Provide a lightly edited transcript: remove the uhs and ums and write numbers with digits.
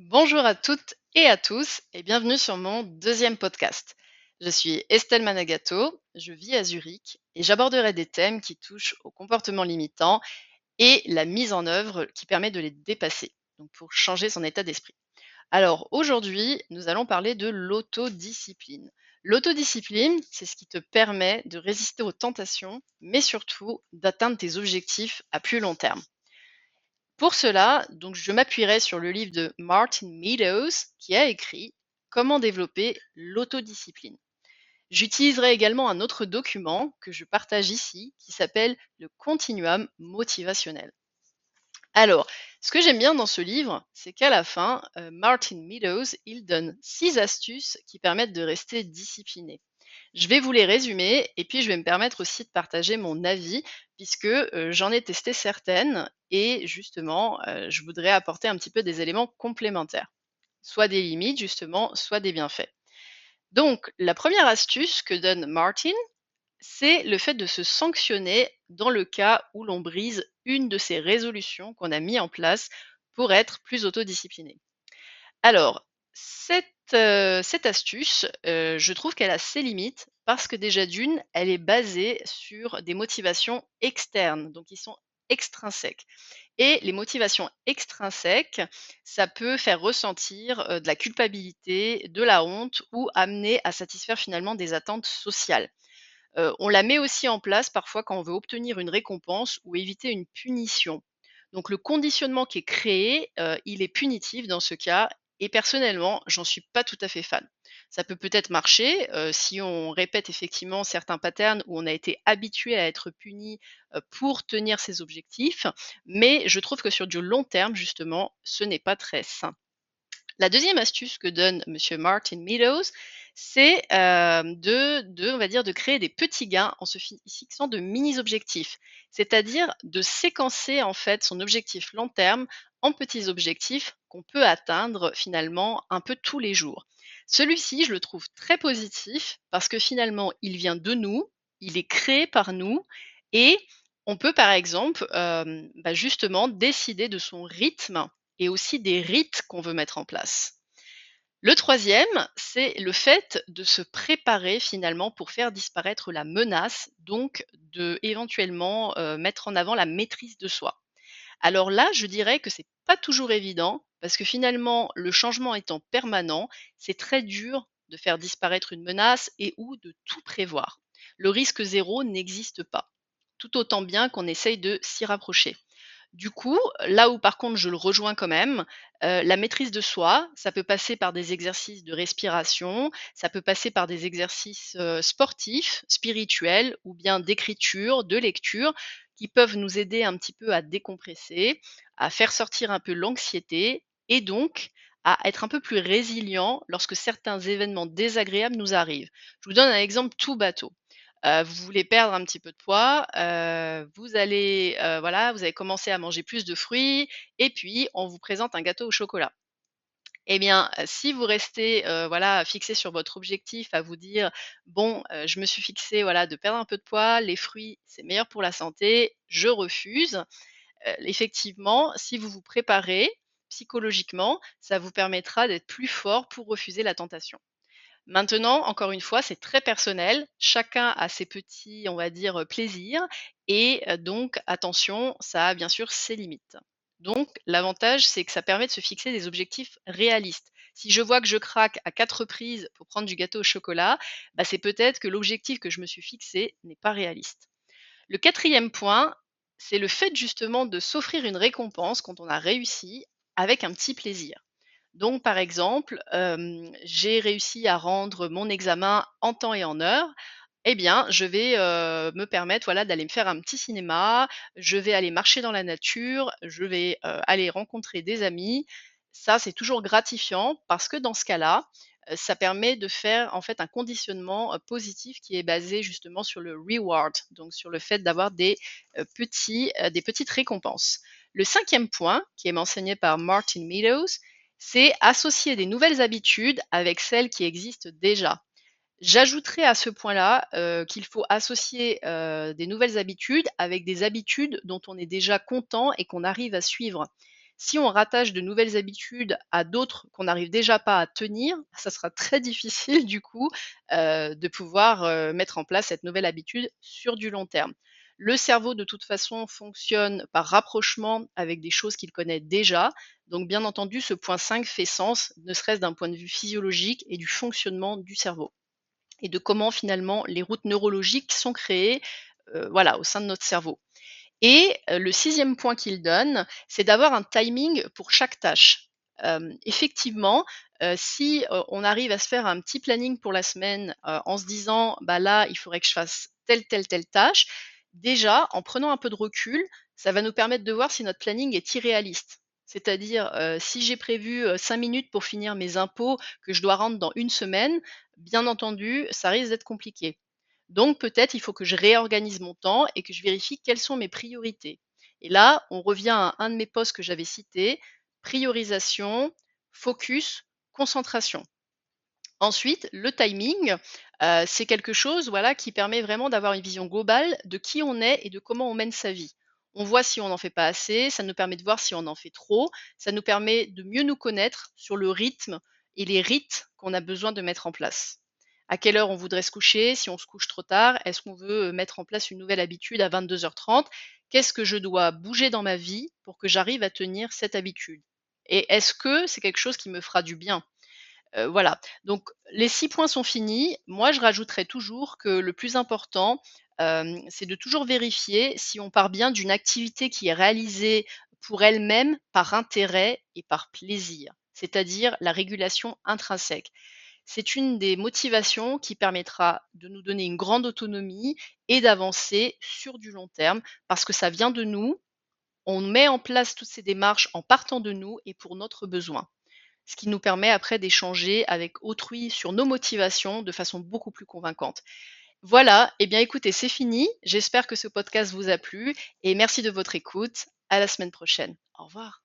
Bonjour à toutes et à tous et bienvenue sur mon deuxième podcast. Je suis Estelle Managato, je vis à Zurich et j'aborderai des thèmes qui touchent au comportement limitant et la mise en œuvre qui permet de les dépasser, donc pour changer son état d'esprit. Alors aujourd'hui, nous allons parler de l'autodiscipline. L'autodiscipline, c'est ce qui te permet de résister aux tentations, mais surtout d'atteindre tes objectifs à plus long terme. Pour cela, donc je m'appuierai sur le livre de Martin Meadows qui a écrit Comment développer l'autodiscipline. J'utiliserai également un autre document que je partage ici qui s'appelle le Continuum motivationnel. Alors, ce que j'aime bien dans ce livre, c'est qu'à la fin, Martin Meadows, il donne 6 astuces qui permettent de rester discipliné. Je vais vous les résumer et puis je vais me permettre aussi de partager mon avis puisque j'en ai testé certaines et justement, je voudrais apporter un petit peu des éléments complémentaires, soit des limites justement, soit des bienfaits. Donc, la première astuce que donne Martin, c'est le fait de se sanctionner dans le cas où l'on brise une de ces résolutions qu'on a mis en place pour être plus autodiscipliné. Alors, cette astuce, je trouve qu'elle a ses limites parce que déjà d'une, elle est basée sur des motivations externes, donc qui sont extrinsèques et les motivations extrinsèques, ça peut faire ressentir, de la culpabilité, de la honte ou amener à satisfaire finalement des attentes sociales. On la met aussi en place parfois quand on veut obtenir une récompense ou éviter une punition. Donc le conditionnement qui est créé, il est punitif dans ce cas et personnellement, j'en suis pas tout à fait fan. Ça peut peut-être marcher, si on répète effectivement certains patterns où on a été habitué à être puni, pour tenir ses objectifs, mais je trouve que sur du long terme justement, ce n'est pas très sain. La deuxième astuce que donne monsieur Martin Meadows, c'est, on va dire, de créer des petits gains en se fixant de mini objectifs. C'est-à-dire de séquencer, en fait, son objectif long terme en petits objectifs qu'on peut atteindre, finalement, un peu tous les jours. Celui-ci, je le trouve très positif parce que finalement, il vient de nous, il est créé par nous et on peut, par exemple, justement décider de son rythme et aussi des rites qu'on veut mettre en place. Le troisième, c'est le fait de se préparer finalement pour faire disparaître la menace, donc de éventuellement mettre en avant la maîtrise de soi. Alors là, je dirais que c'est pas toujours évident parce que finalement, le changement étant permanent, c'est très dur de faire disparaître une menace et ou de tout prévoir. Le risque zéro n'existe pas, tout autant bien qu'on essaye de s'y rapprocher. Du coup, là où par contre je le rejoins quand même, la maîtrise de soi, ça peut passer par des exercices de respiration, ça peut passer par des exercices, sportifs, spirituels ou bien d'écriture, de lecture qui peuvent nous aider un petit peu à décompresser, à faire sortir un peu l'anxiété et donc à être un peu plus résilient lorsque certains événements désagréables nous arrivent. Je vous donne un exemple tout bateau. Vous voulez perdre un petit peu de poids, vous allez, voilà, vous avez commencé à manger plus de fruits et puis on vous présente un gâteau au chocolat. Eh bien, si vous restez, voilà, fixé sur votre objectif à vous dire: «Bon, je me suis fixé, voilà, de perdre un peu de poids, les fruits, c'est meilleur pour la santé, je refuse», effectivement, si vous vous préparez psychologiquement, ça vous permettra d'être plus fort pour refuser la tentation. Maintenant, encore une fois, c'est très personnel. Chacun a ses petits, on va dire, plaisirs et donc attention, ça a bien sûr ses limites. Donc l'avantage, c'est que ça permet de se fixer des objectifs réalistes. Si je vois que je craque à 4 reprises pour prendre du gâteau au chocolat, bah, c'est peut-être que l'objectif que je me suis fixé n'est pas réaliste. Le quatrième point, c'est le fait justement de s'offrir une récompense quand on a réussi avec un petit plaisir. Donc par exemple, j'ai réussi à rendre mon examen en temps et en heure, eh bien je vais, me permettre, voilà, d'aller me faire un petit cinéma, je vais aller marcher dans la nature, je vais, aller rencontrer des amis. Ça, c'est toujours gratifiant parce que dans ce cas-là, ça permet de faire en fait un conditionnement, positif qui est basé justement sur le reward, donc sur le fait d'avoir des petites récompenses. Le cinquième point qui est mentionné par Martin Meadows, c'est associer des nouvelles habitudes avec celles qui existent déjà. J'ajouterais à ce point-là, qu'il faut associer, des nouvelles habitudes avec des habitudes dont on est déjà content et qu'on arrive à suivre. Si on rattache de nouvelles habitudes à d'autres qu'on n'arrive déjà pas à tenir, ça sera très difficile du coup, de pouvoir, mettre en place cette nouvelle habitude sur du long terme. Le cerveau de toute façon fonctionne par rapprochement avec des choses qu'il connaît déjà, donc bien entendu ce point 5 fait sens, ne serait-ce d'un point de vue physiologique et du fonctionnement du cerveau et de comment finalement les routes neurologiques sont créées, voilà, au sein de notre cerveau. Et le sixième point qu'il donne, c'est d'avoir un timing pour chaque tâche. Effectivement, si, on arrive à se faire un petit planning pour la semaine, en se disant: «Bah, là, il faudrait que je fasse telle tâche», déjà, en prenant un peu de recul, ça va nous permettre de voir si notre planning est irréaliste. C'est-à-dire, si j'ai prévu, 5 minutes pour finir mes impôts que je dois rendre dans une semaine, bien entendu, ça risque d'être compliqué. Donc peut-être il faut que je réorganise mon temps et que je vérifie quelles sont mes priorités. Et là, on revient à un de mes postes que j'avais cité, priorisation, focus, concentration. Ensuite, le timing, c'est quelque chose, voilà, qui permet vraiment d'avoir une vision globale de qui on est et de comment on mène sa vie. On voit si on n'en fait pas assez, ça nous permet de voir si on en fait trop, ça nous permet de mieux nous connaître sur le rythme et les rites qu'on a besoin de mettre en place. À quelle heure on voudrait se coucher? Si on se couche trop tard, est-ce qu'on veut, mettre en place une nouvelle habitude à 22h30? Qu'est-ce que je dois bouger dans ma vie pour que j'arrive à tenir cette habitude? Et est-ce que c'est quelque chose qui me fera du bien? Voilà, donc les 6 points sont finis. Moi, je rajouterais toujours que le plus important, c'est de toujours vérifier si on part bien d'une activité qui est réalisée pour elle-même, par intérêt et par plaisir, c'est-à-dire la régulation intrinsèque. C'est une des motivations qui permettra de nous donner une grande autonomie et d'avancer sur du long terme parce que ça vient de nous, on met en place toutes ces démarches en partant de nous et pour notre besoin. Ce qui nous permet après d'échanger avec autrui sur nos motivations de façon beaucoup plus convaincante. Voilà, eh bien écoutez, c'est fini. J'espère que ce podcast vous a plu et merci de votre écoute. À la semaine prochaine. Au revoir.